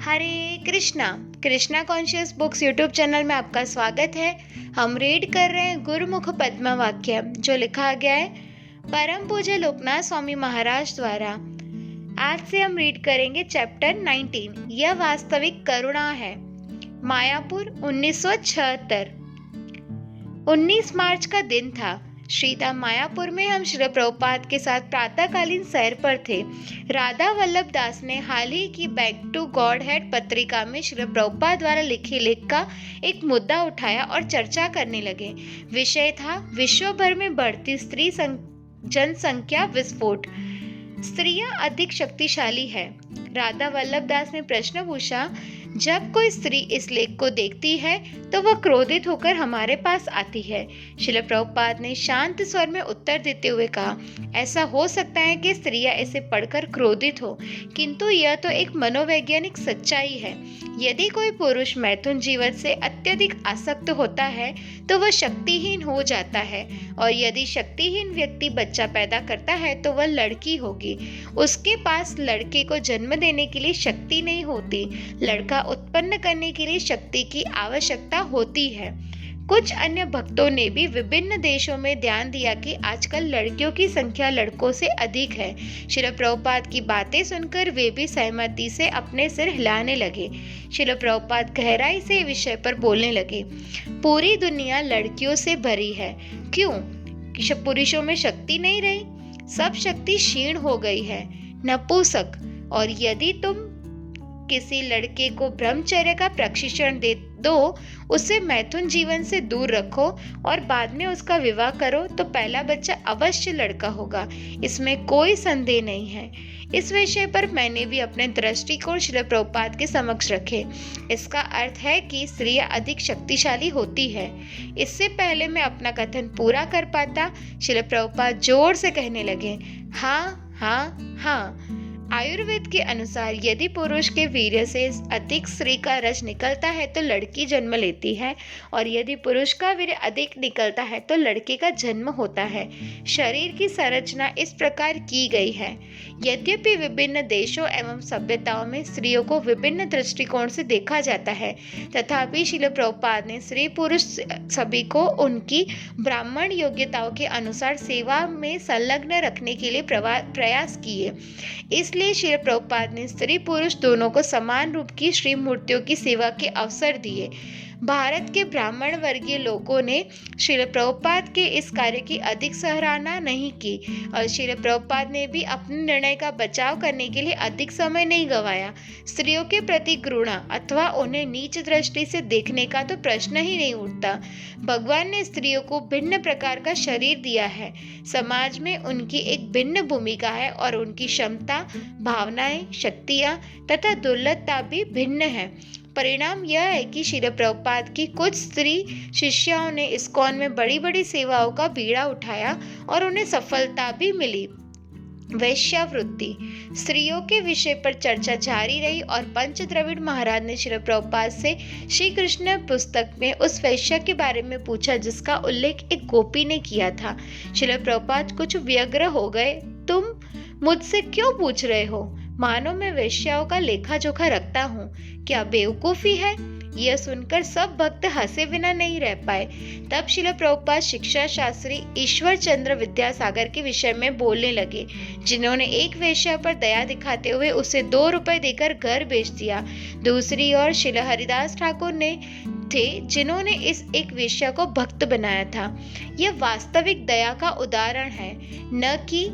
हरे Krishna. Krishna conscious books YouTube channel में आपका स्वागत है। हम रीड कर रहे हैं गुरुमुख पद्म वाक्य, जो लिखा गया है परम पूज्य लोकनाथ स्वामी महाराज द्वारा। आज से हम रीड करेंगे चैप्टर 19। यह वास्तविक करुणा है। मायापुर 1976। 19 मार्च का दिन था। श्रीधाम मायापुर में हम श्री प्रभुपाद के साथ प्रातःकालीन सैर पर थे। राधा वल्लभ दास ने हाल ही की बैक टू गॉड हेड पत्रिका में श्री प्रभुपाद द्वारा लिखे लेख का एक मुद्दा उठाया और चर्चा करने लगे। विषय था विश्व भर में बढ़ती स्त्री जनसंख्या विस्फोट। स्त्रियां अधिक शक्तिशाली है। राधा वल्लभ दास ने प्रश्न पूछा, जब कोई स्त्री इस लेख को देखती है तो वह क्रोधित होकर हमारे पास आती है। श्रील प्रभुपाद ने शांत स्वर में उत्तर देते हुए कहा, ऐसा हो सकता है कि स्त्रियां इसे पढ़कर क्रोधित हो, किंतु यह तो एक मनोवैज्ञानिक सच्चाई है। यदि कोई पुरुष मैथुन जीवन से अत्यधिक आसक्त होता है तो वह शक्तिहीन हो जाता है, और यदि शक्तिहीन व्यक्ति बच्चा पैदा करता है तो वह लड़की होगी। उसके पास लड़के को जन्म देने के लिए शक्ति नहीं होती। लड़का उत्पन्न करने के लिए शक्ति की आवश्यकता होती है। कुछ अन्य भक्तों ने भी विभिन्न देशों में ध्यान दिया कि आजकल लड़कियों की संख्या लड़कों से अधिक है। श्रील प्रभुपाद की बातें सुनकर वे भी सहमति से अपने सिर हिलाने लगे। श्रील प्रभुपाद गहराई से विषय पर बोलने लगे। पूरी दुनिया लड़कियों से भरी है। क्यों? पुरुषों में शक्ति नहीं रही? सब शक्ति क्षीण हो गई है। नपुंसक। और यदि तुम किसी लड़के को ब्रह्मचर्य का प्रशिक्षण दे दो, उसे मैथुन जीवन से दूर रखो और बाद में उसका विवाह करो तो पहला बच्चा अवश्य लड़का होगा। इसमें कोई संदेह नहीं है। इस विषय पर मैंने भी अपने दृष्टिकोण श्रील प्रभुपाद के समक्ष रखे। इसका अर्थ है कि स्त्रियां अधिक शक्तिशाली होती है। इससे पहले मैं अपना कथन पूरा कर पाता, श्रील प्रभुपाद जोर से कहने लगे, हाँ हाँ हाँ। आयुर्वेद के अनुसार यदि पुरुष के वीर्य से अधिक स्त्री का रस निकलता है तो लड़की जन्म लेती है, और यदि पुरुष का वीर्य अधिक निकलता है तो लड़के का जन्म होता है। शरीर की संरचना इस प्रकार की गई है। यद्यपि विभिन्न देशों एवं सभ्यताओं में स्त्रियों को विभिन्न दृष्टिकोण से देखा जाता है, तथापि श्रील प्रभुपाद ने स्त्री पुरुष सभी को उनकी ब्राह्मण योग्यताओं के अनुसार सेवा में संलग्न रखने के लिए प्रयास किए। इसलिए श्रील प्रभुपाद ने स्त्री पुरुष दोनों को समान रूप की श्री मूर्तियों की सेवा के अवसर दिए। भारत के ब्राह्मण वर्गीय लोगों ने श्रील प्रभुपाद के इस कार्य की अधिक सराहना नहीं की, और श्रील प्रभुपाद ने भी अपने निर्णय का बचाव करने के लिए अधिक समय नहीं गंवाया। स्त्रियों के प्रति घृणा अथवा उन्हें नीच दृष्टि से देखने का तो प्रश्न ही नहीं उठता। भगवान ने स्त्रियों को भिन्न प्रकार का शरीर दिया है। समाज में उनकी एक भिन्न भूमिका है और उनकी क्षमता, भावनाएं, शक्तियां तथा दुर्लभता भी भिन्न है। परिणाम यह है कि श्रील प्रभुपाद की कुछ स्त्री शिष्याओं ने इस्कॉन में बड़ी बड़ी सेवाओं का बीड़ा उठाया और उन्हें सफलता भी मिली। वैश्यावृत्ति। स्त्रियों के विषय पर चर्चा जारी रही और पंच द्रविड़ महाराज ने श्रील प्रभुपाद से श्री कृष्ण पुस्तक में उस वैश्या के बारे में पूछा जिसका उल्लेख एक गोपी ने किया था। श्रील प्रभुपाद कुछ व्यग्र हो गए। तुम मुझसे क्यों पूछ रहे हो? मानो मैं वेश्याओं का लेखा जोखा रखता हूँ। क्या बेवकूफी है? यह सुनकर सब भक्त हंसे बिना नहीं रह पाए। तब श्रील प्रभुपाद शिक्षा शास्त्री ईश्वर चंद्र विद्यासागर के विषय में बोलने लगे, जिन्होंने एक वेश्या पर दया दिखाते हुए उसे 2 रुपए देकर घर बेच दिया। दूसरी ओर श्रील हरिदास ठाकुर ने थे, जिन्होंने इस एक वेश्या को भक्त बनाया था। यह वास्तविक दया का उदाहरण है, न कि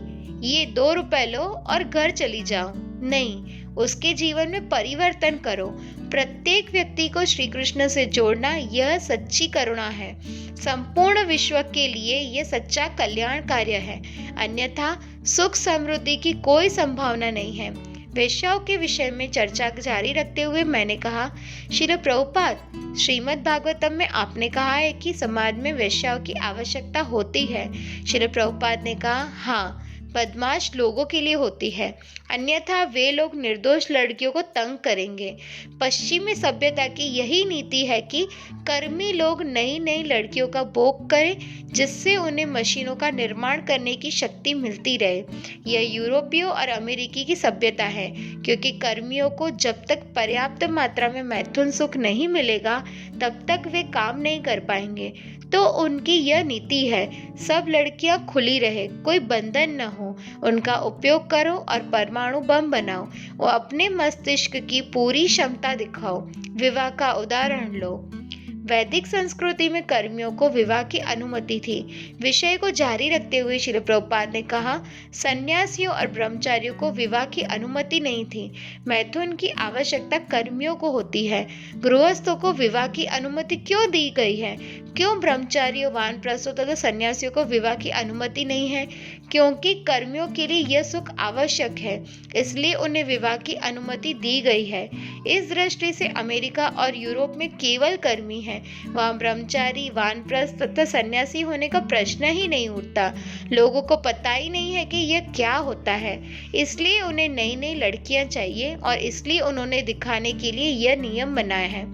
ये 2 रुपए लो और घर चली जाओ। नहीं, उसके जीवन में परिवर्तन करो। प्रत्येक व्यक्ति को श्री कृष्ण से जोड़ना यह सच्ची करुणा है। संपूर्ण विश्व के लिए यह सच्चा कल्याण कार्य है, अन्यथा सुख समृद्धि की कोई संभावना नहीं है। वेश्याओं के विषय में चर्चा जारी रखते हुए मैंने कहा, श्रील प्रभुपाद, श्रीमद् भागवतम में आपने कहा है कि समाज में वेश्याओं की आवश्यकता होती है। श्रील प्रभुपाद ने कहा, हाँ, बदमाश लोगों के लिए होती है, अन्यथा वे लोग निर्दोष लड़कियों को तंग करेंगे। पश्चिमी सभ्यता की यही नीति है कि कर्मी लोग नई नई लड़कियों का भोग करें, जिससे उन्हें मशीनों का निर्माण करने की शक्ति मिलती रहे। यह यूरोपियों और अमेरिकी की सभ्यता है, क्योंकि कर्मियों को जब तक पर्याप्त मात्रा में मैथुन सुख नहीं मिलेगा तब तक वे काम नहीं कर पाएंगे। तो उनकी यह नीति है, सब लड़कियां खुली रहे, कोई बंधन न हो, उनका उपयोग करो और परमाणु बम बनाओ, वो अपने मस्तिष्क की पूरी क्षमता दिखाओ। विवाह का उदाहरण लो। वैदिक संस्कृति में कर्मियों को विवाह की अनुमति थी। विषय को जारी रखते हुए श्रील प्रभुपाद ने कहा, सन्यासियों और ब्रह्मचारियों को विवाह की अनुमति नहीं थी। मैथुन की आवश्यकता कर्मियों को होती है। गृहस्थों को विवाह की अनुमति क्यों दी गई है? क्यों ब्रह्मचारियों, वानप्रस्थों तथा सन्यासियों को विवाह की अनुमति नहीं है? क्योंकि कर्मियों के लिए यह सुख आवश्यक है, इसलिए उन्हें विवाह की अनुमति दी गई है। इस दृष्टि से अमेरिका और यूरोप में केवल कर्मी हैं, वहाँ ब्रह्मचारी, वानप्रस्थ तथा सन्यासी होने का प्रश्न ही नहीं उठता। लोगों को पता ही नहीं है कि यह क्या होता है, इसलिए उन्हें नई नई लड़कियां चाहिए और इसलिए उन्होंने दिखाने के लिए यह नियम बनाया है।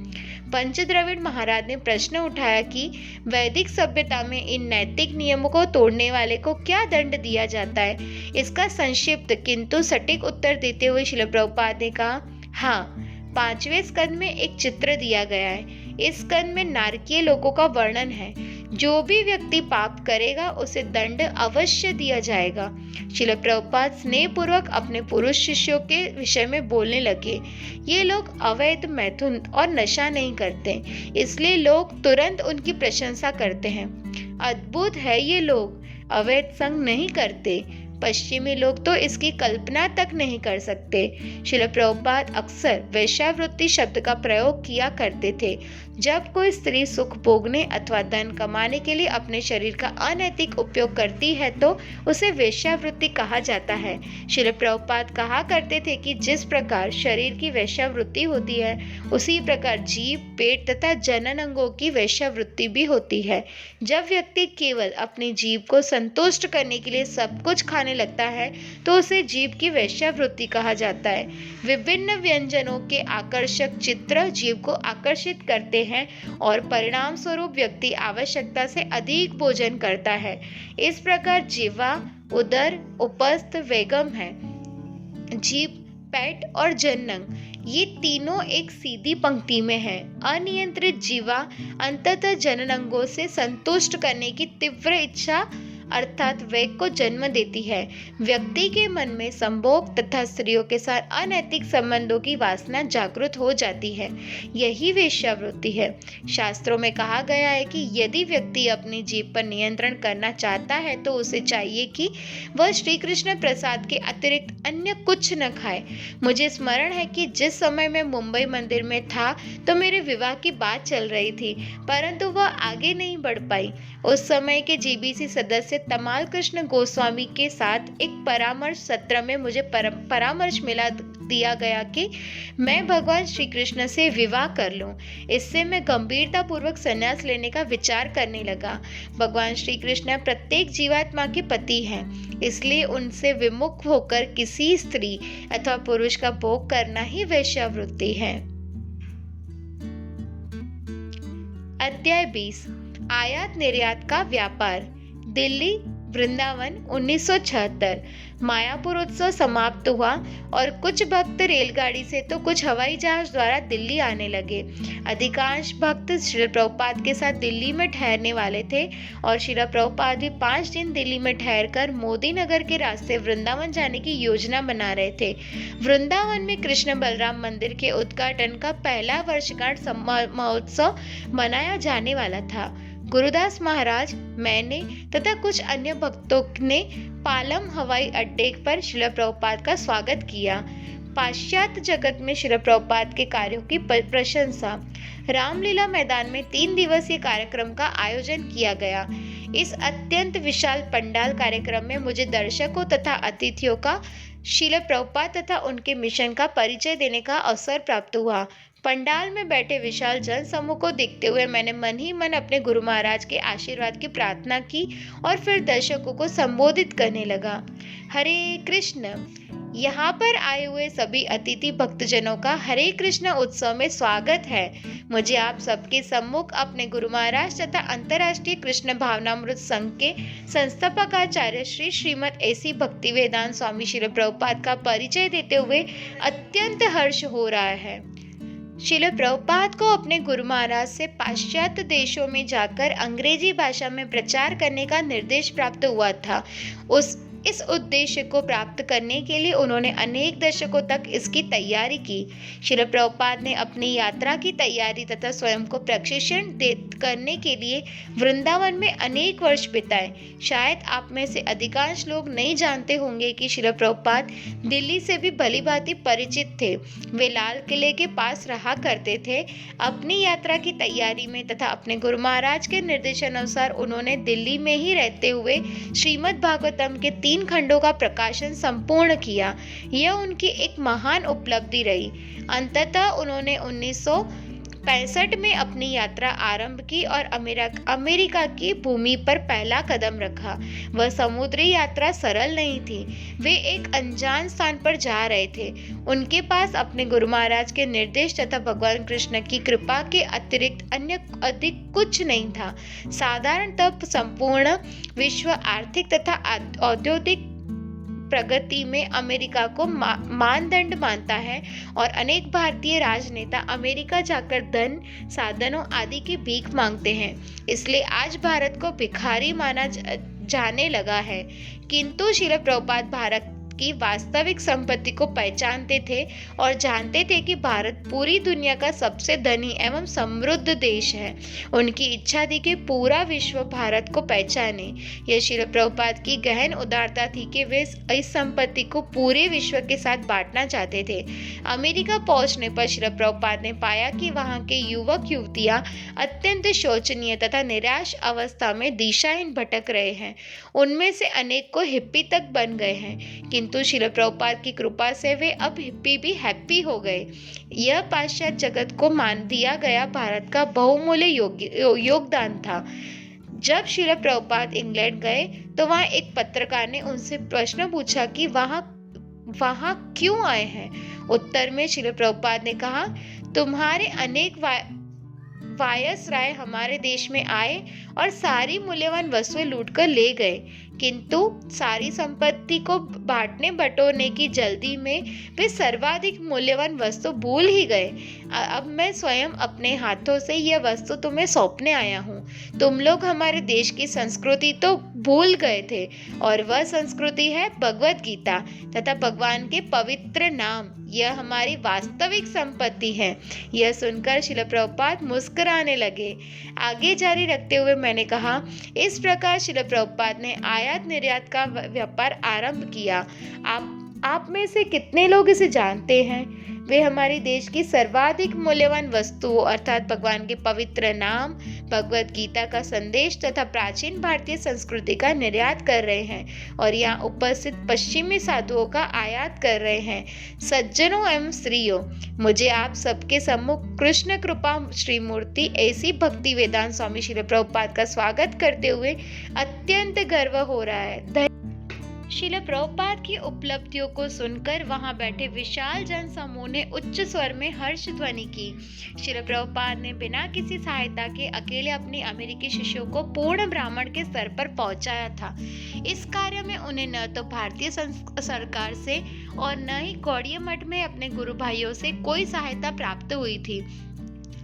पंचद्रविड़ महाराज ने प्रश्न उठाया कि वैदिक सभ्यता में इन नैतिक नियमों को तोड़ने वाले को क्या दंड दिया जाता है? इसका संक्षिप्त किंतु सटीक उत्तर देते हुए श्रील प्रभुपाद ने कहा, हाँ, 5वें स्कंद में एक चित्र दिया गया है। इस स्कंद में नारकीय लोगों का वर्णन है। जो भी व्यक्ति पाप करेगा उसे दंड अवश्य दिया जाएगा। श्रील प्रभुपाद स्नेहपूर्वक अपने पुरुष शिष्यों के विषय में बोलने लगे। ये लोग अवैध मैथुन और नशा नहीं करते, इसलिए लोग तुरंत उनकी प्रशंसा करते हैं। अद्भुत है, ये लोग अवैध संग नहीं करते। पश्चिमी लोग तो इसकी कल्पना तक नहीं कर सकते। श्रील प्रभुपाद अक्सर वेश्यावृत्ति शब्द का प्रयोग किया करते थे। जब कोई स्त्री सुख भोगने अथवा धन कमाने के लिए अपने शरीर का अनैतिक उपयोग करती है तो उसे वेश्यावृत्ति कहा जाता है। श्रील प्रभुपाद कहा करते थे कि जिस प्रकार शरीर की वेश्यावृत्ति होती है, उसी प्रकार जीभ, पेट तथा जनन अंगों की वेश्यावृत्ति भी होती है। जब व्यक्ति केवल अपनी जीभ को संतुष्ट करने के लिए सब कुछ खाने लगता है तो उसे जीभ की वेश्यावृत्ति कहा जाता है। विभिन्न व्यंजनों के आकर्षक चित्र जीभ को आकर्षित करते हैं और परिणाम स्वरूप व्यक्ति आवश्यकता से अधिक भोजन करता है। इस प्रकार जिह्वा, उदर, उपस्थ, वेगम है। जीभ, पेट और जनन, ये तीनों एक सीधी पंक्ति में हैं। अनियंत्रित जिह्वा अंततः जननांगों से संतुष्ट करने की तीव्र इच्छा अर्थात वेग को जन्म देती है। व्यक्ति के मन में संभोग तथा स्त्रियों के साथ अनैतिक संबंधों की वासना जागृत हो जाती है। यही वेश्यावृत्ति है। शास्त्रों में कहा गया है कि यदि व्यक्ति अपनी जीभ पर नियंत्रण करना चाहता है तो उसे चाहिए कि वह श्री कृष्ण प्रसाद के अतिरिक्त अन्य कुछ न खाए। मुझे स्मरण है कि जिस समय मैं मुंबई मंदिर में था तो मेरे विवाह की बात चल रही थी, परंतु वह आगे नहीं बढ़ पाई। उस समय के जीबीसी सदस्य तमाल कृष्ण गोस्वामी के साथ एक परामर्श सत्र में मुझे परामर्श मिला दिया गया कि मैं भगवान श्री कृष्ण से विवाह कर लूं। इससे मैं गंभीरता पूर्वक संन्यास लेने का विचार करने लगा। भगवान श्री कृष्ण प्रत्येक जीवात्मा के पति हैं, इसलिए उनसे विमुख होकर किसी स्त्री अथवा पुरुष का भोग करना ही वेश्यावृत्ति है। अध्याय 20 आयात निर्यात का व्यापार। दिल्ली, वृंदावन 1976। मायापुर उत्सव समाप्त हुआ और कुछ भक्त रेलगाड़ी से तो कुछ हवाई जहाज द्वारा दिल्ली आने लगे। अधिकांश भक्त श्रील प्रभुपाद के साथ दिल्ली में ठहरने वाले थे और श्रील प्रभुपाद भी 5 दिन दिल्ली में ठहरकर मोदी नगर के रास्ते वृंदावन जाने की योजना बना रहे थे। वृंदावन में कृष्ण बलराम मंदिर के उद्घाटन का पहला वर्षगांठ महोत्सव मनाया जाने वाला था। गुरुदास महाराज, मैंने तथा कुछ अन्य भक्तों ने पालम हवाई अड्डे पर श्रील प्रभुपाद का स्वागत किया। पाश्चात्य जगत में श्रील प्रभुपाद के कार्यों की प्रशंसा। रामलीला मैदान में 3 दिवसीय कार्यक्रम का आयोजन किया गया। इस अत्यंत विशाल पंडाल कार्यक्रम में मुझे दर्शकों तथा अतिथियों का श्रील प्रभुपाद तथा उनके मिशन का परिचय देने का अवसर प्राप्त हुआ। पंडाल में बैठे विशाल जन समूह को देखते हुए मैंने मन ही मन अपने गुरु महाराज के आशीर्वाद की प्रार्थना की और फिर दर्शकों को संबोधित करने लगा। हरे कृष्ण। यहाँ पर आए हुए सभी अतिथि भक्तजनों का हरे कृष्ण उत्सव में स्वागत है। मुझे आप सबके सम्मुख अपने गुरु महाराज तथा अंतर्राष्ट्रीय कृष्ण भावनामृत संघ के संस्थापक आचार्य श्री श्रीमद ऐसी भक्ति वेदांत स्वामी श्रील प्रभुपाद का परिचय देते हुए अत्यंत हर्ष हो रहा है। श्रील प्रभुपाद को अपने गुरु महाराज से पाश्चात्य देशों में जाकर अंग्रेजी भाषा में प्रचार करने का निर्देश प्राप्त हुआ था। इस उद्देश्य को प्राप्त करने के लिए उन्होंने अनेक दशकों तक इसकी तैयारी की। श्रील प्रभुपाद ने अपनी यात्रा की तैयारी तथा स्वयं को प्रशिक्षण करने के लिए वृंदावन में अनेक वर्ष बिताए। शायद आप में से अधिकांश लोग नहीं जानते होंगे कि श्रील प्रभुपाद दिल्ली से भी भलीभांति परिचित थे। वे लाल किले के पास रहा करते थे। अपनी यात्रा की तैयारी में तथा अपने गुरु महाराज के निर्देशानुसार उन्होंने दिल्ली में ही रहते हुए श्रीमद् भागवतम के 3 खंडों का प्रकाशन संपूर्ण किया। यह उनकी एक महान उपलब्धि रही। अंततः उन्होंने 1965 में अपनी यात्रा आरंभ की और अमेरिका की भूमि पर पहला कदम रखा। वह समुद्री यात्रा सरल नहीं थी। वे एक अनजान स्थान पर जा रहे थे। उनके पास अपने गुरु महाराज के निर्देश तथा भगवान कृष्ण की कृपा के अतिरिक्त अन्य अधिक कुछ नहीं था। साधारणतः संपूर्ण विश्व आर्थिक तथा औद्योगिक प्रगति में अमेरिका को मानदंड मानता है और अनेक भारतीय राजनेता अमेरिका जाकर धन, साधनों आदि की भीख मांगते हैं। इसलिए आज भारत को भिखारी माना जाने लगा है। किंतु श्रील प्रभुपाद भारत की वास्तविक संपत्ति को पहचानते थे और जानते थे कि भारत पूरी दुनिया का सबसे धनी एवं समृद्ध देश है। उनकी इच्छा थी कि पूरा विश्व भारत को पहचाने। यह श्रील प्रभुपाद की गहन उदारता थी कि वे इस संपत्ति को पूरे विश्व के साथ बांटना चाहते थे। अमेरिका पहुंचने पर श्रील प्रभुपाद ने पाया कि वहां के युवक युवतियां अत्यंत शोचनीय तथा निराश अवस्था में दिशाहीन भटक रहे हैं। उनमें से अनेक को हिप्पी तक बन गए हैं, किंतु श्रील प्रभुपाद की कृपा से वे अब हिप्पी भी हैप्पी हो गए। यह पाश्चात्य जगत को मान दिया गया भारत का बहुमूल्य योगदान था। जब श्रील प्रभुपाद इंग्लैंड गए तो वहां एक पत्रकार ने उनसे प्रश्न पूछा कि वहां क्यों आए हैं। उत्तर में श्रील प्रभुपाद ने कहा, तुम्हारे अनेक वायसराय हमारे देश में आए और सारी मूल्यवान वस्तुएं लूटकर ले गए, किंतु सारी संपत्ति को बांटने बटोरने की जल्दी में वे सर्वाधिक मूल्यवान वस्तु भूल ही गए। अब मैं स्वयं अपने हाथों से यह वस्तु तुम्हें सौंपने आया हूँ। तुम लोग हमारे देश की संस्कृति तो भूल गए थे, और वह संस्कृति है भगवत गीता तथा भगवान के पवित्र नाम। यह हमारी वास्तविक संपत्ति है। यह सुनकर श्रील प्रभुपाद मुस्कुराने लगे। आगे जारी रखते हुए मैंने कहा, इस प्रकार श्रील प्रभुपाद ने आयात निर्यात का व्यापार आरंभ किया। आप में से कितने लोग इसे जानते हैं? वे हमारे देश की सर्वाधिक मूल्यवान वस्तुओं अर्थात भगवान के पवित्र नाम, भगवत गीता का संदेश तथा प्राचीन भारतीय संस्कृति का निर्यात कर रहे हैं और यहाँ उपस्थित पश्चिमी साधुओं का आयात कर रहे हैं। सज्जनों एवं स्त्रियों, मुझे आप सबके सम्मुख कृष्ण कृपा श्रीमूर्ति ऐसी भक्ति वेदांत स्वामी श्रील प्रभुपाद का स्वागत करते हुए अत्यंत गर्व हो रहा है। श्रील प्रभुपाद की उपलब्धियों को सुनकर वहां बैठे विशाल जन समूह ने उच्च स्वर में हर्ष ध्वनि की। श्रील प्रभुपाद ने बिना किसी सहायता के अकेले अपनी अमेरिकी शिष्यों को पूर्ण ब्राह्मण के स्तर पर पहुंचाया था। इस कार्य में उन्हें न तो भारतीय सरकार से और न ही गौड़ीय मठ में अपने गुरु भाइयों से कोई सहायता प्राप्त हुई थी।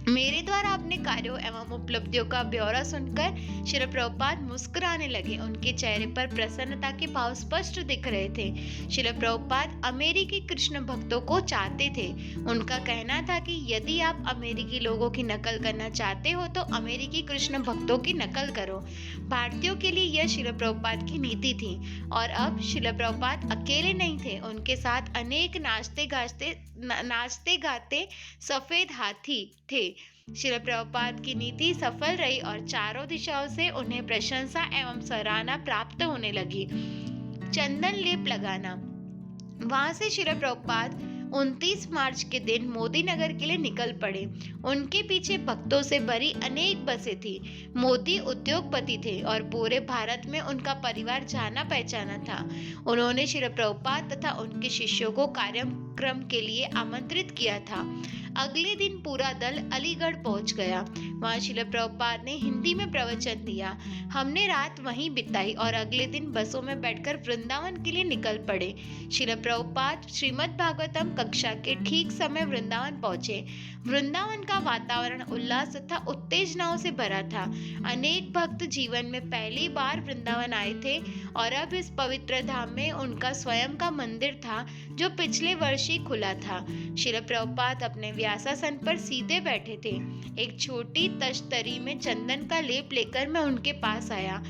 मेरे द्वारा अपने कार्यों एवं उपलब्धियों का ब्यौरा सुनकर श्रील प्रभुपाद मुस्कुराने लगे। उनके चेहरे पर प्रसन्नता के भाव स्पष्ट दिख रहे थे। श्रील प्रभुपाद अमेरिकी कृष्ण भक्तों को चाहते थे। उनका कहना था कि यदि आप अमेरिकी लोगों की नकल करना चाहते हो तो अमेरिकी कृष्ण भक्तों की नकल करो। भारतीयों के लिए यह श्रील प्रभुपाद की नीति थी। और अब श्रील प्रभुपाद अकेले नहीं थे, उनके साथ अनेक नाचते गाते सफेद हाथी थे। श्रील प्रभुपाद की नीति सफल रही और चारों दिशाओं से उन्हें प्रशंसा एवं सराहना प्राप्त होने लगी। चंदन लेप लगाना। वहां से श्रील प्रभुपाद 29 मार्च के दिन मोदी नगर के लिए निकल पड़े। उनके पीछे भक्तों से भरी अनेक बसें थी। मोदी उद्योगपति थे और पूरे भारत में उनका परिवार जाना पहचाना था। उन्होंने श्रील प्रभुपाद तथा उनके शिष्यों को कार्यक्रम के लिए आमंत्रित किया था। अगले दिन पूरा दल अलीगढ़ पहुंच गया। वहां श्रील प्रभुपाद ने हिंदी में प्रवचन दिया। हमने रात वहीं बिताई और अगले दिन बसों में बैठकर वृंदावन के लिए निकल पड़े। श्रील प्रभुपाद श्रीमद् भागवतम कक्षा के ठीक समय वृंदावन पहुंचे। वृंदावन का वातावरण उल्लास तथा उत्तेजनाओं से भरा था। अनेक भक्त जीवन में पहली बार वृंदावन आए थे और अब इस पवित्र धाम में उनका स्वयं का मंदिर था जो पिछले वर्ष ही खुला था। श्रील प्रभुपाद अपने व्यासासन पर सीधे बैठे थे। एक छोटी तश्तरी में चंदन का लेप लेकर मैं उनके पास आया।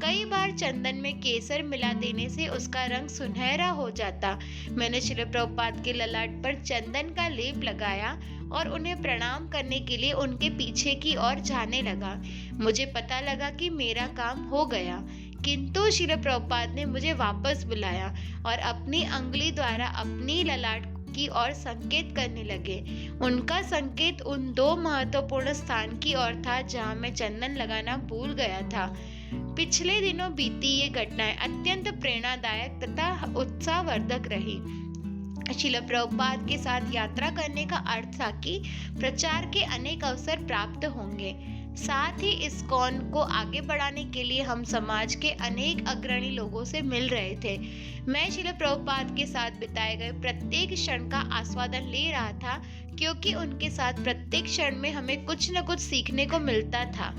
कई बार चंदन में केसर मिला देने से उसका रंग सुनहरा हो जाता। मैंने श्रील प्रभुपाद के ललाट पर चंदन का लेप लगाया और उन्हें प्रणाम करने के लिए उनके पीछे की ओर जाने लगा। मुझे पता लगा कि मेरा काम हो गया, किंतु श्रील प्रभुपाद ने मुझे वापस बुलाया और अपनी अंगुली द्वारा अपनी ललाट की ओर संकेत करने लगे। उनका संकेत उन दो महत्वपूर्ण स्थान की ओर था जहां मैं चंदन लगाना भूल गया था। पिछले दिनों बीती ये घटनाएं अत्यंत प्रेरणादायक तथा उत्साहवर्धक रही। श्रील प्रभुपाद के साथ यात्रा करने का अर्थ था कि प्रचार के अनेक अवसर प्राप्त होंगे। साथ ही इस्कॉन को आगे बढ़ाने के लिए हम समाज के अनेक अग्रणी लोगों से मिल रहे थे। मैं श्रील प्रभुपाद के साथ बिताए गए प्रत्येक क्षण का आस्वादन ले रहा था, क्योंकि उनके साथ प्रत्येक क्षण में हमें कुछ न कुछ सीखने को मिलता था।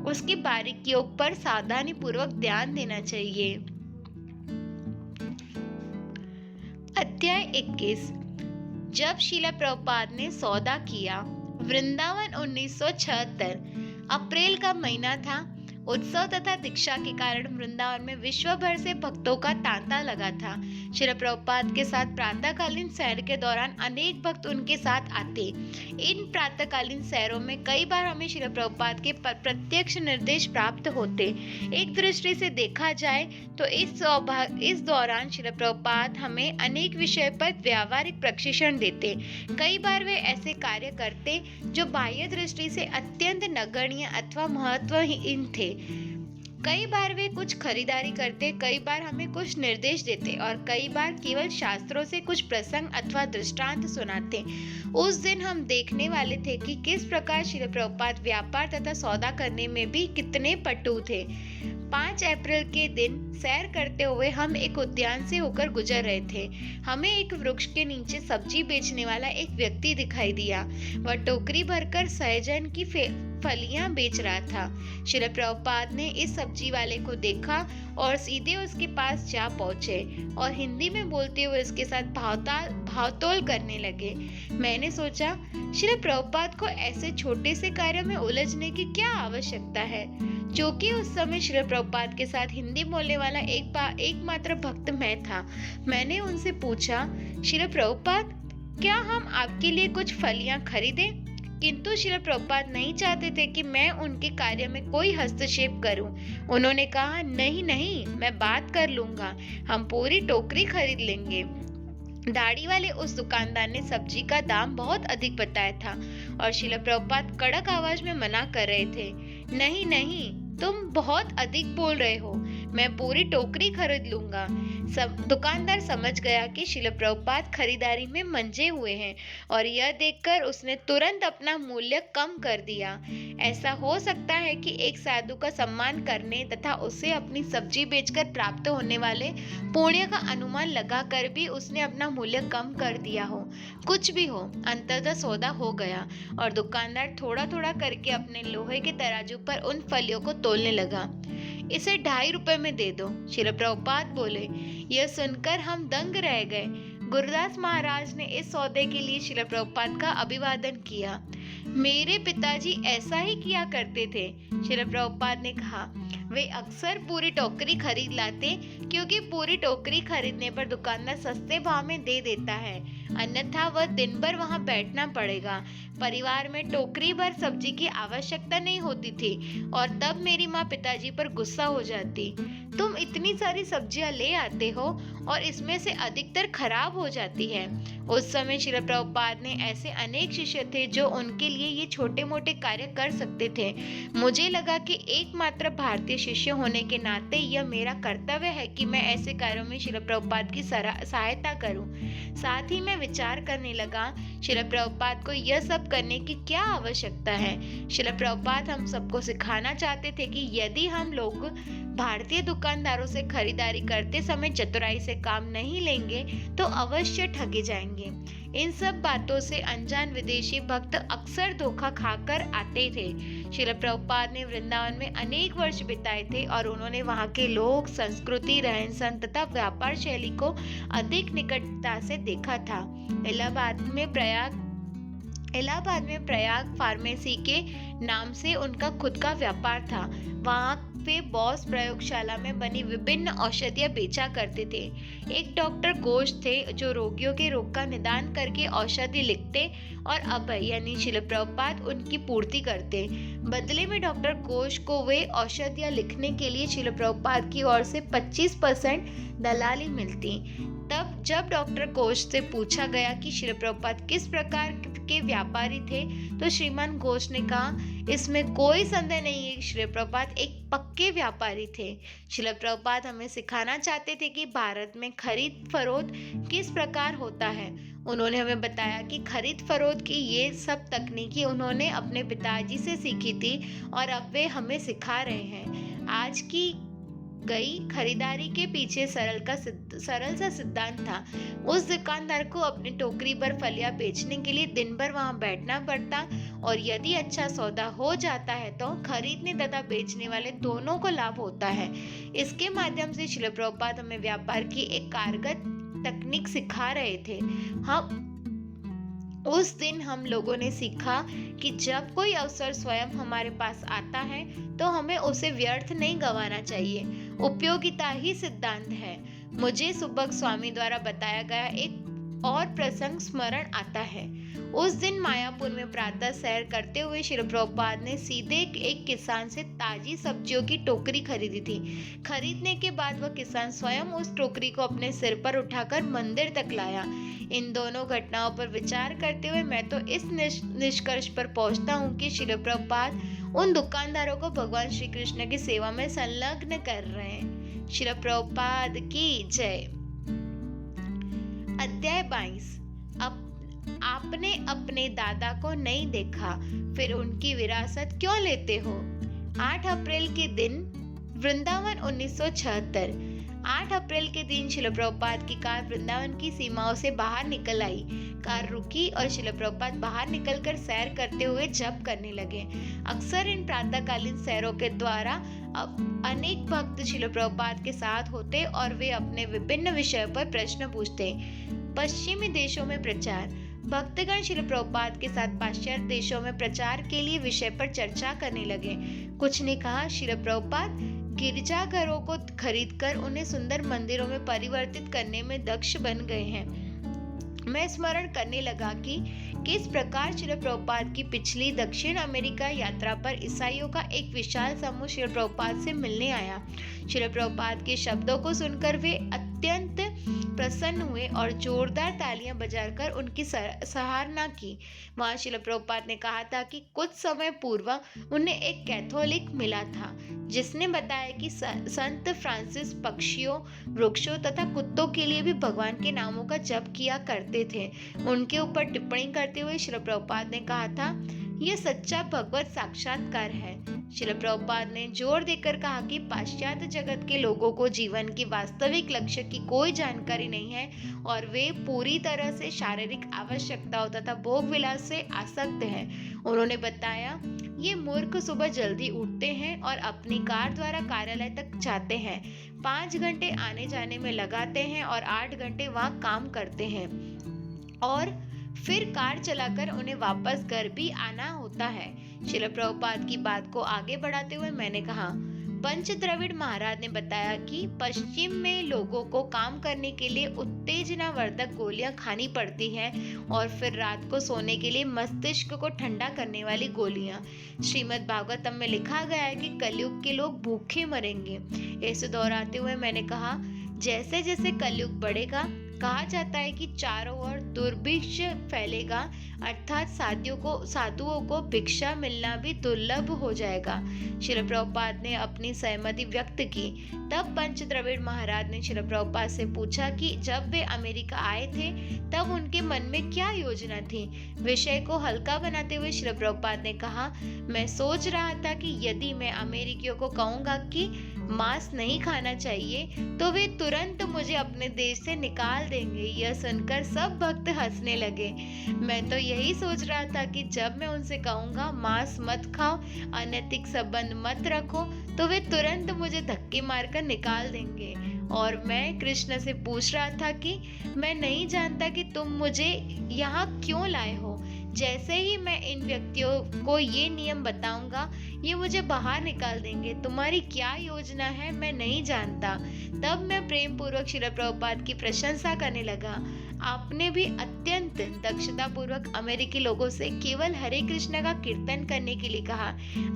उसकी बारीकियों पर सावधानी पूर्वक ध्यान देना चाहिए। अध्याय 21। जब श्रील प्रभुपाद ने सौदा किया। वृंदावन 1976 अप्रैल का महीना था। उत्सव तथा दीक्षा के कारण वृंदावन में विश्व भर से भक्तों का तांता लगा था। श्रील प्रभुपाद के साथ प्रातःकालीन सैर के दौरान अनेक भक्त उनके साथ आते। इन प्रातःकालीन सैरों में कई बार हमें श्रील प्रभुपाद के प्रत्यक्ष निर्देश प्राप्त होते। एक दृष्टि से देखा जाए तो इस दौरान श्रील प्रभुपाद हमें अनेक विषय पर व्यावहारिक प्रशिक्षण देते। कई बार वे ऐसे कार्य करते जो बाह्य दृष्टि से अत्यंत नगण्य अथवा महत्वहीन थे। कई बार वे कुछ खरीदारी करते, कई बार हमें कुछ निर्देश देते और कई बार केवल शास्त्रों से कुछ प्रसंग अथवा दृष्टांत सुनाते। उस दिन हम देखने वाले थे कि किस प्रकार श्रील प्रभुपाद व्यापार तथा सौदा करने में भी कितने पटु थे। 5 अप्रैल के दिन सैर करते हुए हम एक उद्यान से होकर गुजर रहे थे। हमें एक वृक्ष के नीचे सब्जी बेचने वाला एक व्यक्ति दिखाई दिया। वह टोकरी भरकर सहजन की फलियां बेच रहा था। श्रील प्रभुपाद ने इस सब्जी वाले को देखा और सीधे उसके पास जा पहुंचे और हिंदी में बोलते हुए उसके साथ भावतोल करने लगे। मैंने सोचा, श्रील प्रभुपाद को ऐसे छोटे से कार्य में उलझने की क्या आवश्यकता है। क्योंकि उस समय श्रील प्रभुपाद के साथ हिंदी बोलने वाला एकमात्र भक्त मैं था। मैंने उनसे पूछा, श्रील प्रभुपाद, क्या हम आपके लिए कुछ फलियां खरीदें? किंतु श्रील प्रभुपाद नहीं चाहते थे कि मैं उनके कार्य में कोई हस्तक्षेप करूं। उन्होंने कहा, नहीं, मैं बात कर लूंगा, हम पूरी टोकरी खरीद लेंगे। दाढ़ी वाले उस दुकानदार ने सब्जी का दाम बहुत अधिक बताया था और श्रील प्रभुपाद कड़क आवाज में मना कर रहे थे। नहीं, तुम बहुत अधिक बोल रहे हो, मैं पूरी टोकरी खरीद लूंगा। दुकानदार समझ गया कि श्रील प्रभुपाद खरीदारी में मंझे हुए हैं और यह देखकर उसने तुरंत अपना मूल्य कम कर दिया। ऐसा हो सकता है कि एक साधु का सम्मान करने तथा उसे अपनी सब्जी बेचकर प्राप्त होने वाले पुण्य का अनुमान लगाकर भी उसने अपना मूल्य कम कर दिया हो। कुछ भी हो, अंततः सौदा हो गया और दुकानदार थोड़ा थोड़ा करके अपने लोहे के तराजू पर उन फलियों को तोलने लगा। इसे 2.5 रुपए में दे दो। श्रील प्रभुपाद बोले। यह सुनकर हम दंग रह गए। गुरुदास महाराज ने इस सौदे के लिए श्रील प्रभुपाद का अभिवादन किया। मेरे पिताजी ऐसा ही किया करते थे, श्रील प्रभुपाद ने कहा। वे अक्सर पूरी टोकरी खरीद लाते, क्योंकि पूरी टोकरी खरीदने पर दुकानदार सस्ते भाव में दे देता है, अन्यथा वह दिन भर वहां बैठना पड़ेगा। परिवार में टोकरी भर सब्जी की आवश्यकता नहीं होती थी और तब मेरी माँ पिताजी पर गुस्सा हो जाती। तुम इतनी सारी सब्जियां ले आते हो और इसमें से अधिकतर खराब हो जाती है। उस समय श्रील प्रभुपाद ने ऐसे अनेक शिष्य थे जो उनके लिए ये छोटे मोटे कार्य कर सकते थे। मुझे लगा कि एकमात्र भारतीय शिष्य होने के नाते यह मेरा कर्तव्य है कि मैं ऐसे कार्यों में श्रील प्रभुपाद की सहायता करूं। साथ ही मैं विचार करने लगा, श्रील प्रभुपाद को यह सब करने की क्या आवश्यकता है। श्रील प्रभुपाद हम सबको सिखाना चाहते थे कि यदि हम लोग भारतीय दुकानदारों से खरीदारी करते समय चतुराई से काम नहीं लेंगे तो अवश्य ठगे जाएंगे। इन सब बातों से अनजान विदेशी भक्त अक्सर धोखा खाकर आते थे। श्रील प्रभुपाद ने वृंदावन में अनेक वर्ष बिताए थे और उन्होंने वहां के लोग, संस्कृति, रहन सहन तथा व्यापार शैली को अधिक निकटता से देखा था। इलाहाबाद में प्रयाग फार्मेसी के नाम से उनका खुद का व्यापार था। वहां वे बॉस प्रयोगशाला में बनी विभिन्न औषधियां बेचा करते थे। एक डॉक्टर घोष थे जो रोगियों के रोग का निदान करके औषधि लिखते और अभय यानी श्रील प्रभुपाद उनकी पूर्ति करते। बदले में डॉक्टर घोष को वे औषधियां लिखने के लिए श्रील प्रभुपाद की ओर से 25% दलाली मिलती। तब जब डॉक्टर घोष से पूछा गया कि श्रील प्रभुपाद किस प्रकार के व्यापारी थे, तो श्रीमान घोष ने कहा, इसमें कोई संदेह नहीं है, श्रील प्रभुपाद एक पक्के व्यापारी थे। श्रील प्रभुपाद हमें सिखाना चाहते थे कि भारत में खरीद फरोख्त किस प्रकार होता है। उन्होंने हमें बताया कि खरीद फरोख्त की ये सब तकनीकी उन्होंने अपने पिताजी से सीखी थी और अब वे हमें सिखा रहे हैं। आज की गई खरीदारी के पीछे सरल सा सिद्धांत था। उस दुकानदार को अपनी टोकरी पर फलियां बेचने के लिए दिन भर वहां बैठना पड़ता और यदि अच्छा सौदा हो जाता है तो खरीदने तथा बेचने वाले दोनों को लाभ होता है। इसके माध्यम से श्रील प्रभुपाद हमें व्यापार की एक कारगर तकनीक सिखा रहे थे। उस दिन हम लोगों ने सीखा कि जब कोई अवसर स्वयं हमारे पास आता है तो हमें उसे व्यर्थ नहीं गंवाना चाहिए। उपयोगिता ही सिद्धांत है। मुझे सुबक स्वामी द्वारा बताया गया एक और प्रसंग स्मरण आता है। उस दिन मायापुर में प्रातः सैर करते हुए श्रील प्रभुपाद ने सीधे एक किसान से ताजी सब्जियों की टोकरी खरीदी थी। खरीदने के बाद वह किसान स्वयं उस टोकरी को अपने सिर पर उठाकर मंदिर तक लाया। इन दोनों घटनाओं पर विचार करते हुए मैं तो इस निष्कर्ष पर पहुंचता हूँ कि श्रील प्रभुपाद उन दुकानदारों को भगवान श्री कृष्ण की सेवा में संलग्न कर रहे हैं। श्रील प्रभुपाद की जय। अध्याय 22। आपने अपने दादा को नहीं देखा, फिर उनकी विरासत क्यों लेते हो। 8 अप्रैल के दिन वृंदावन 1976। 8 अप्रैल के दिन श्रील प्रभुपाद की कार वृंदावन की सीमाओं से बाहर निकल आई। कार रुकी और श्रील प्रभुपाद बाहर निकलकर सैर करते हुए जप करने लगे। अक्सर इन प्रातःकालीन सैरों के द्वारा अनेक भक्त श्रील प्रभुपाद के साथ होते और वे अपने विभिन्न विषयों पर प्रश्न पूछते। पश्चिमी देशों में प्रचार। भक्तगण श्रील प्रभुपाद के साथ पाश्चात्य देशों में प्रचार के लिए विषय पर चर्चा करने लगे। कुछ ने कहा, श्रील प्रभुपाद गिरजाघरों को खरीदकर उन्हें सुंदर मंदिरों में परिवर्तित करने में दक्ष बन गए हैं। मैं स्मरण करने लगा कि किस प्रकार श्रील प्रभुपाद की पिछली दक्षिण अमेरिका यात्रा पर ईसाइयों का एक विशाल समूह श्रील प्रभुपाद से मिलने आया। श्रील प्रभुपाद के शब्दों को सुनकर वे अत्यंत प्रसन्न हुए और जोरदार तालियां बजाकर उनकी सराहना की। वहां श्रील प्रभुपाद ने कहा था कि कुछ समय पूर्व उन्हें एक कैथोलिक मिला था जिसने बताया कि संत फ्रांसिस पक्षियों, वृक्षों तथा कुत्तों के लिए भी भगवान के नामों का जप किया करते थे। उनके ऊपर टिप्पणी करते हुए श्रील प्रभुपाद ने कहा था, यह सच्चा भगवत साक्षात्कार है। श्रील प्रभुपाद ने जोर देकर कहा कि पाश्चात्य जगत के लोगों को जीवन की वास्तविक लक्ष्य की कोई जानकारी नहीं है और वे पूरी तरह से शारीरिक आवश्यकताओं तथा भोग विलास से आसक्त हैं। उन्होंने बताया, ये मूर्ख सुबह जल्दी उठते हैं और अपनी कार द्वारा कार्यालय तक जाते हैं, 5 घंटे आने जाने में लगाते हैं और 8 घंटे वहाँ काम करते हैं और फिर कार चलाकर उन्हें वापस घर भी आना होता है। श्रील प्रभुपाद की बात को आगे बढ़ाते हुए मैंने कहा, पंच द्रविड़ महाराज ने बताया कि पश्चिम में लोगों को काम करने के लिए उत्तेजनावर्धक गोलियां खानी पड़ती हैं और फिर रात को सोने के लिए मस्तिष्क को ठंडा करने वाली गोलियां। श्रीमद् भागवतम में लिखा गया है कि कलयुग के लोग भूखे मरेंगे। इसे दोहराते हुए मैंने कहा, जैसे जैसे कलयुग बढ़ेगा, कहा जाता है कि चारों ओर दुर्भिक्ष फैलेगा, अर्थात साधुओं को भिक्षा मिलना भी दुर्लभ हो जाएगा। श्रील प्रभुपाद ने अपनी सहमति व्यक्त की। तब पंच द्रविड़ महाराज ने श्रील प्रभुपाद से पूछा कि जब वे अमेरिका आए थे तब उनके मन में क्या योजना थी। विषय को हल्का बनाते हुए श्रील प्रभुपाद ने कहा, मैं सोच रहा था कि यदि मैं अमेरिकियों को कहूँगा कि मांस नहीं खाना चाहिए तो वे तुरंत मुझे अपने देश से निकाल देंगे। यह सुनकर सब भक्त हंसने लगे। मैं तो यही सोच रहा था कि जब मैं उनसे कहूँगा मांस मत खाओ, अनैतिक संबंध मत रखो, तो वे तुरंत मुझे धक्के मारकर निकाल देंगे। और मैं कृष्ण से पूछ रहा था कि मैं नहीं जानता कि तुम मुझे यहाँ क्यों लाए हो। जैसे ही मैं इन व्यक्तियों को ये नियम बताऊंगा, ये मुझे बाहर निकाल देंगे। तुम्हारी क्या योजना है मैं नहीं जानता। तब मैं प्रेम पूर्वक श्रील प्रभुपाद की प्रशंसा करने लगा। आपने भी अत्यंत दक्षता पूर्वक अमेरिकी लोगों से केवल हरे कृष्ण का कीर्तन करने के लिए कहा।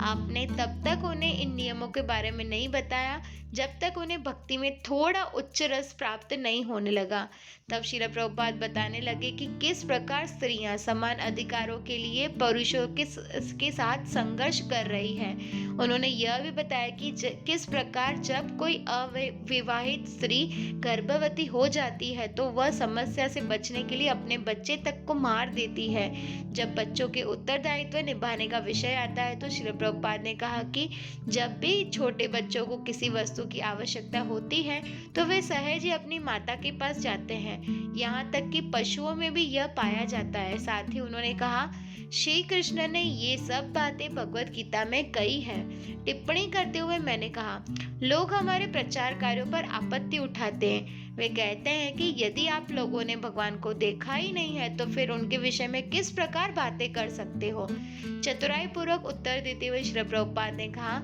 आपने तब तक उन्हें इन नियमों के बारे में नहीं बताया जब तक उन्हें भक्ति में थोड़ा उच्च रस प्राप्त नहीं होने लगा। तब श्रील प्रभुपाद बताने लगे कि किस प्रकार स्त्रियां समान अधिकारों के लिए पुरुषों के साथ संघर्ष कर रही हैं। उन्होंने यह भी बताया कि किस प्रकार जब कोई अविवाहित स्त्री गर्भवती हो जाती है तो वह समस्या से बचने के लिए अपने बच्चे तक को मार देती है। जब बच्चों के उत्तरदायित्व निभाने का विषय आता है तो श्रील प्रभुपाद ने कहा कि जब भी छोटे बच्चों को किसी वस्तु की आवश्यकता होती है तो वे सहज ही अपनी माता के पास जाते हैं। यहाँ तक कि पशुओं में भी यह पाया जाता है। साथ ही उन्होंने कहा, श्री कृष्ण ने ये सब बातें भगवत गीता में कही है। टिप्पणी करते हुए मैंने कहा, लोग हमारे प्रचार कार्यों पर आपत्ति उठाते हैं। वे कहते हैं कि यदि आप लोगों ने भगवान को देखा ही नहीं है तो फिर उनके विषय में किस प्रकार बातें कर सकते हो। चतुराई पूर्वक उत्तर देते हुए श्री प्रभुपाद ने कहा,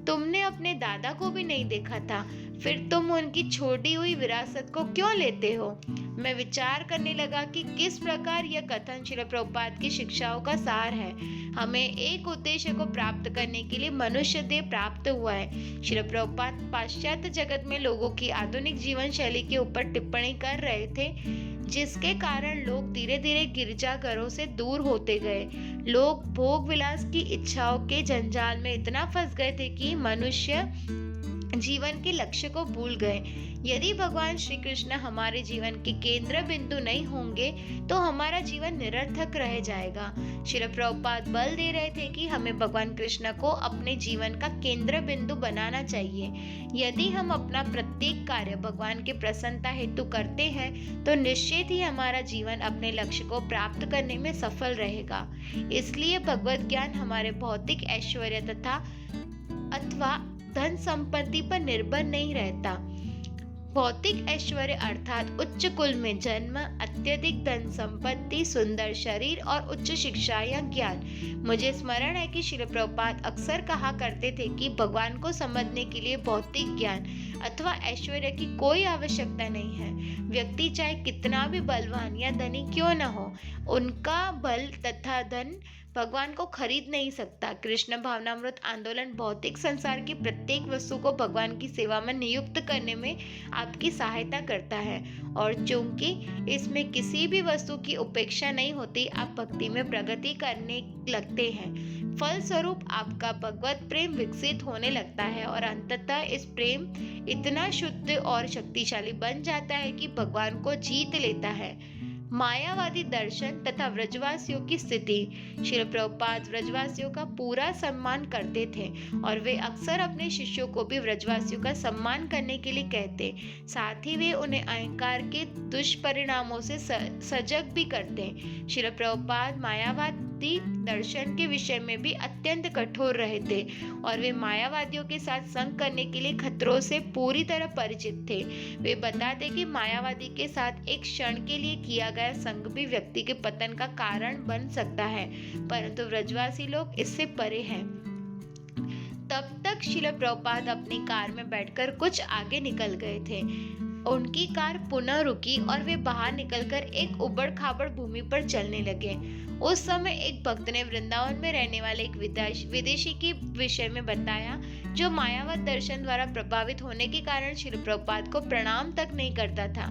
तुमने अपने दादा को भी नहीं देखा था, फिर तुम उनकी छोड़ी हुई विरासत को क्यों लेते हो। मैं विचार करने लगा कि किस प्रकार यह कथन श्रील प्रभुपाद की शिक्षाओं का सार है। हमें एक उद्देश्य को प्राप्त करने के लिए मनुष्य देह प्राप्त हुआ है। श्रील प्रभुपाद पाश्चात्य जगत में लोगों की आधुनिक जीवन शैली के ऊपर टिप्पणी कर रहे थे, जिसके कारण लोग धीरे धीरे गिरजाघरों से दूर होते गए। लोग भोग विलास की इच्छाओं के जंजाल में इतना फंस गए थे कि मनुष्य जीवन के लक्ष्य को भूल गए। यदि भगवान श्री कृष्ण हमारे जीवन के केंद्र बिंदु नहीं होंगे तो हमारा जीवन निरर्थक रह जाएगा। श्रील प्रभुपाद बल दे रहे थे कि हमें भगवान कृष्ण को अपने जीवन का केंद्र बिंदु बनाना चाहिए। यदि हम अपना प्रत्येक कार्य भगवान के प्रसन्नता हेतु करते हैं तो निश्चित ही हमारा जीवन अपने लक्ष्य को प्राप्त करने में सफल रहेगा। इसलिए भगवत ज्ञान हमारे भौतिक ऐश्वर्य अथवा धन संपत्ति पर निर्भर नहीं रहता। भौतिक ऐश्वर्य अर्थात उच्च कुल में जन्म, अत्यधिक धन संपत्ति, सुंदर शरीर और उच्च शिक्षा या ज्ञान। मुझे स्मरण है कि श्रील प्रभुपाद अक्सर कहा करते थे कि भगवान को समझने के लिए भौतिक ज्ञान अथवा ऐश्वर्य की कोई आवश्यकता नहीं है। व्यक्ति चाहे कितना भी बलवान या धनी क्यों न हो, उनका बल तथा धन भगवान को खरीद नहीं सकता। कृष्ण भावनामृत आंदोलन भौतिक संसार की प्रत्येक वस्तु को भगवान की सेवा में नियुक्त करने में आपकी सहायता करता है और चूंकि इसमें किसी भी वस्तु की उपेक्षा नहीं होती, आप भक्ति में प्रगति करने लगते हैं। फलस्वरूप आपका भगवत प्रेम विकसित होने लगता है और अंततः इस प्रेम इतना शुद्ध और शक्तिशाली बन जाता है कि भगवान को जीत लेता है। मायावादी दर्शन तथा व्रजवासियों की स्थिति। श्रील प्रभुपाद व्रजवासियों का पूरा सम्मान करते थे और वे अक्सर अपने शिष्यों को भी व्रजवासियों का सम्मान करने के लिए कहते। साथ ही वे उन्हें अहंकार के दुष्परिणामों से सजग भी करते। श्रील प्रभुपाद मायावादी दर्शन के विषय में भी अत्यंत कठोर रहे थे और वे मायावादियों के साथ संग करने के लिए खतरों से पूरी तरह परिचित थे। वे बताते कि मायावादी के साथ एक क्षण के लिए किया गया संग भी व्यक्ति के पतन का कारण बन सकता है, परंतु व्रजवासी लोग इससे परे हैं। तब तक श्रील प्रभुपाद अपनी कार में बैठकर कुछ आगे निकल गए थे। उनकी कार पुनः रुकी और वे बाहर निकलकर एक उबड़-खाबड़ भूमि पर चलने लगे। उस समय एक भक्त ने वृंदावन में रहने वाले एक विदेशी के विषय में बताया, जो मायावत दर्शन द्वारा प्रभावित होने के कारण श्रील प्रभुपाद को प्रणाम तक नहीं करता था।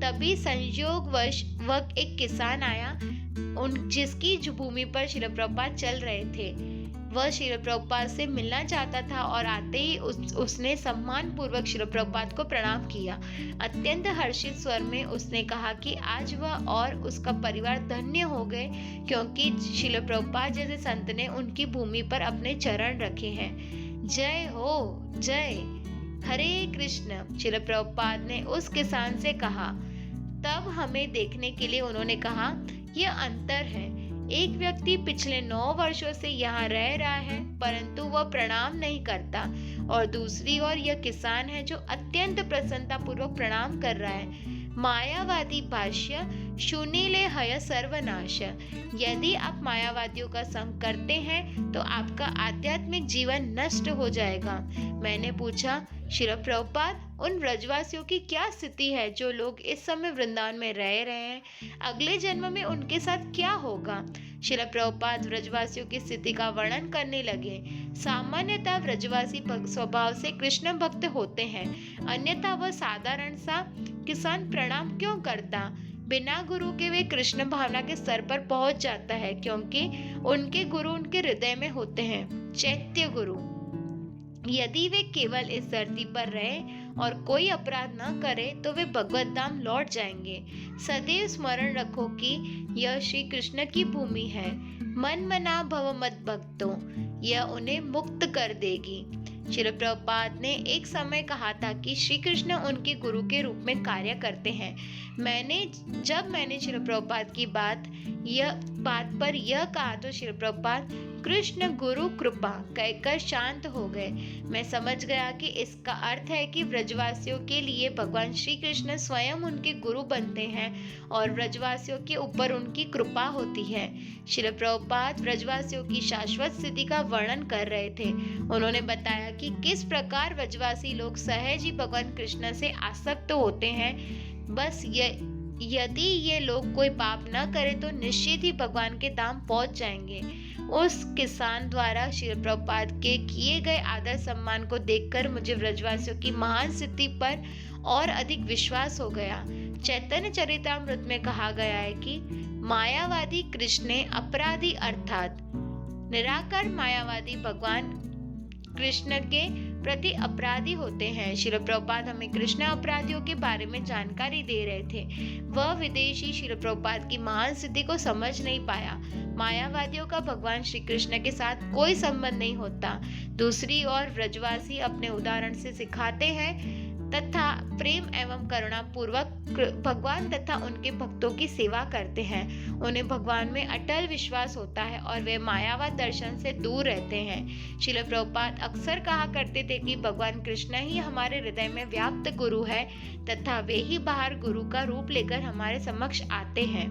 तभी संयोगवश वह एक किसान आया, जिसकी भूमि पर श्रील प्रभुपाद चल रहे थे। वह श्रील प्रभुपाद से मिलना चाहता था और आते ही उसने सम्मान पूर्वक श्रील प्रभुपाद को प्रणाम किया। अत्यंत हर्षित स्वर में उसने कहा कि आज वह और उसका परिवार धन्य हो गए, क्योंकि श्रील प्रभुपाद जैसे संत ने उनकी भूमि पर अपने चरण रखे हैं। जय हो, जय हरे कृष्ण, श्रील प्रभुपाद ने उस किसान से कहा। तब हमें देखने के लिए उन्होंने कहा, यह अंतर है। एक व्यक्ति पिछले 9 वर्षों से यहाँ रह रहा है, परंतु वह प्रणाम नहीं करता, और दूसरी ओर यह किसान है जो अत्यंत प्रसन्नता पूर्वक प्रणाम कर रहा है। मायावादी भाष्य। शून्यले हय सर्वनाश। यदि आप मायावादियों का संग करते हैं तो आपका आध्यात्मिक जीवन नष्ट हो जाएगा। मैंने पूछा, श्रील प्रभुपाद, उन व्रजवासियों की क्या स्थिति है जो लोग इस समय वृंदावन में रह रहे हैं? अगले जन्म में उनके साथ क्या होगा? श्रील प्रभुपाद व्रजवासियों की स्थिति का वर्णन करने लगे। सामान्यतः व्रजवासी स्वभाव से कृष्ण भक्त होते हैं, अन्यथा वह साधारण सा किसान प्रणाम क्यों करता? बिना गुरु के वे कृष्ण भावना के स्तर पर पहुंच जाता है, क्योंकि उनके गुरु उनके हृदय में होते हैं। चैत्य गुरु। यदि वे केवल इस धरती पर रहे और कोई अपराध न करे तो वे भगवत धाम लौट जाएंगे। सदैव स्मरण रखो कि यह श्री कृष्ण की भूमि है। मन मना भव मत भक्तो, यह उन्हें मुक्त कर देगी। श्रील प्रभुपाद ने एक समय कहा था कि श्री कृष्ण उनके गुरु के रूप में कार्य करते हैं। जब मैंने श्रील प्रभुपाद की बात पर यह कहा तो श्रील प्रभुपाद कृष्ण गुरु कृपा कहकर शांत हो गए। मैं समझ गया कि इसका अर्थ है कि व्रजवासियों के लिए भगवान श्री कृष्ण स्वयं उनके गुरु बनते हैं और व्रजवासियों के ऊपर उनकी कृपा होती है। श्रील प्रभुपाद व्रजवासियों की शाश्वत स्थिति का वर्णन कर रहे थे। उन्होंने बताया कि किस प्रकार व्रजवासी लोग सहज ही भगवान कृष्ण से आसक्त होते हैं। बस यदि ये लोग कोई पाप न करे तो निश्चित ही भगवान के धाम पहुंच जाएंगे। उस किसान द्वारा श्रील प्रभुपाद के किए गए आदर सम्मान को देखकर मुझे व्रजवासियों की महान स्थिति पर और अधिक विश्वास हो गया। चैतन्य चरितामृत में कहा गया है कि मायावादी कृष्ण अपराधी अर्थात निराकार मायावादी भगवान कृष्ण के प्रति अपराधी होते हैं। श्रील प्रभुपाद हमें कृष्ण अपराधियों के बारे में जानकारी दे रहे थे। वह विदेशी श्रील प्रभुपाद की महान सिद्धि को समझ नहीं पाया। मायावादियों का भगवान श्री कृष्ण के साथ कोई संबंध नहीं होता। दूसरी ओर व्रजवासी अपने उदाहरण से सिखाते हैं तथा प्रेम एवं करुणा पूर्वक भगवान तथा उनके भक्तों की सेवा करते हैं। उन्हें भगवान में अटल विश्वास होता है और वे मायावाद दर्शन से दूर रहते हैं। श्रील प्रभुपाद अक्सर कहा करते थे कि भगवान कृष्ण ही हमारे हृदय में व्याप्त गुरु है तथा वे ही बाहर गुरु का रूप लेकर हमारे समक्ष आते हैं।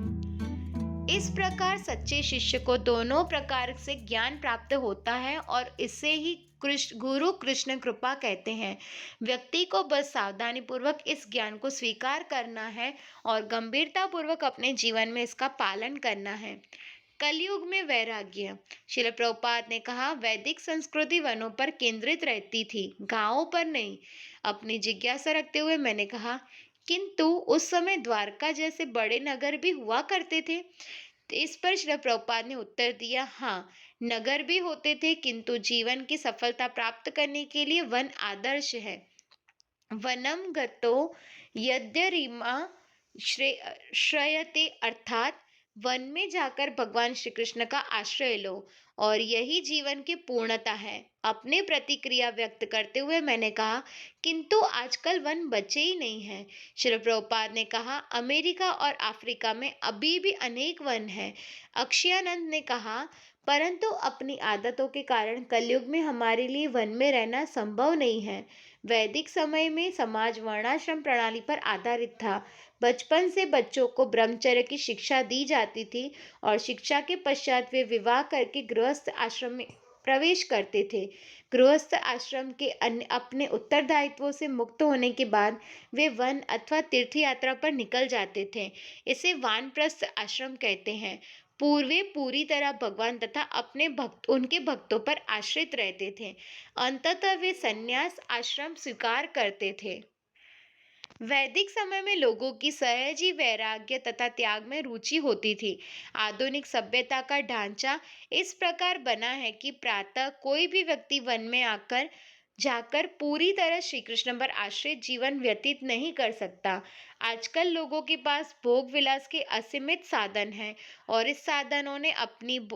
इस प्रकार सच्चे शिष्य को दोनों प्रकार से ज्ञान प्राप्त होता है और इसे ही गुरु कृष्ण कृपा कहते हैं। व्यक्ति को बस सावधानी पूर्वक इस ज्ञान को स्वीकार करना है और गंभीरता पूर्वक अपने जीवन में इसका पालन करना है। कलयुग में वैराग्य। श्रील प्रभुपाद ने कहा, वैदिक संस्कृति वनों पर केंद्रित रहती थी, गांवों पर नहीं। अपनी जिज्ञासा रखते हुए मैंने कहा, किंतु उस समय द्वारका जैसे बड़े नगर भी हुआ करते थे। इस पर श्रील प्रभुपाद ने उत्तर दिया, हाँ, नगर भी होते थे, किंतु जीवन की सफलता प्राप्त करने के लिए वन आदर्श है। वनम गतो यद्यरिमा श्रेयते, अर्थात वन में जाकर भगवान श्री कृष्ण का आश्रय लो और यही जीवन की पूर्णता है। अपनी प्रतिक्रिया व्यक्त करते हुए मैंने कहा, किंतु आजकल वन बचे ही नहीं हैं। श्री प्रभुपाद ने कहा, अमेरिका और अफ्रीका में अभी भी अनेक वन हैं। अक्षयानंद ने कहा, परंतु अपनी आदतों के कारण कलयुग में हमारे लिए वन में रहना संभव नहीं है। वैदिक समय में समाज वर्णाश्रम प्रणाली पर आधारित था। बचपन से बच्चों को ब्रह्मचर्य की शिक्षा दी जाती थी और शिक्षा के पश्चात वे विवाह करके गृहस्थ आश्रम में प्रवेश करते थे। गृहस्थ आश्रम के अन्य अपने उत्तरदायित्वों से मुक्त होने के बाद वे वन अथवा तीर्थ यात्रा पर निकल जाते थे। इसे वानप्रस्थ आश्रम कहते हैं। पूर्वे पूरी तरह भगवान तथा अपने भक्त उनके भक्तों पर आश्रित रहते थे। अंततः वे संन्यास आश्रम स्वीकार करते थे। वैदिक समय में लोगों की सहज ही वैराग्य तथा त्याग में रुचि होती थी। आधुनिक सभ्यता का ढांचा इस प्रकार बना है कि प्रातः कोई भी व्यक्ति वन में आकर जाकर पूरी तरह श्री कृष्ण पर आश्रित जीवन व्यतीत नहीं कर सकता। आजकल लोगों के पास भोग विलास के असीमित साधन हैं और इस साधनों ने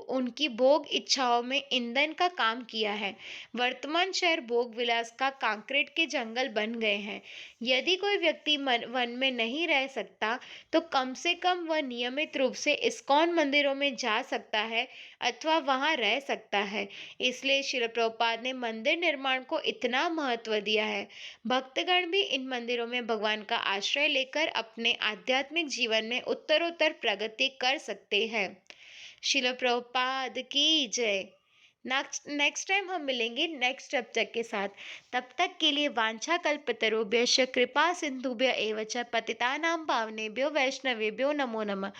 उनकी भोग इच्छाओं में ईंधन का काम किया है। वर्तमान शहर भोग विलास का कंक्रीट के जंगल बन गए हैं। यदि कोई व्यक्ति वन में नहीं रह सकता तो कम से कम वह नियमित रूप से इस्कॉन मंदिरों में जा सकता है अथवा वहां रह सकता है। इसलिए श्रील प्रभुपाद ने मंदिर निर्माण को इतना महत्व दिया है। भक्तगण भी इन मंदिरों में भगवान का आश्रय लेकर अपने आध्यात्मिक जीवन में उत्तरोत्तर प्रगति कर सकते हैं। श्रील प्रभुपाद की जय। नेक्स्ट टाइम हम मिलेंगे नेक्स्ट चैप्टर के साथ। तब तक के लिए वांछा कल्पतरुभ्यश्च कृपा सिंधुभ्य एव च पतितानां पावनेभ्यो वैष्णवेभ्यो नमो नमः।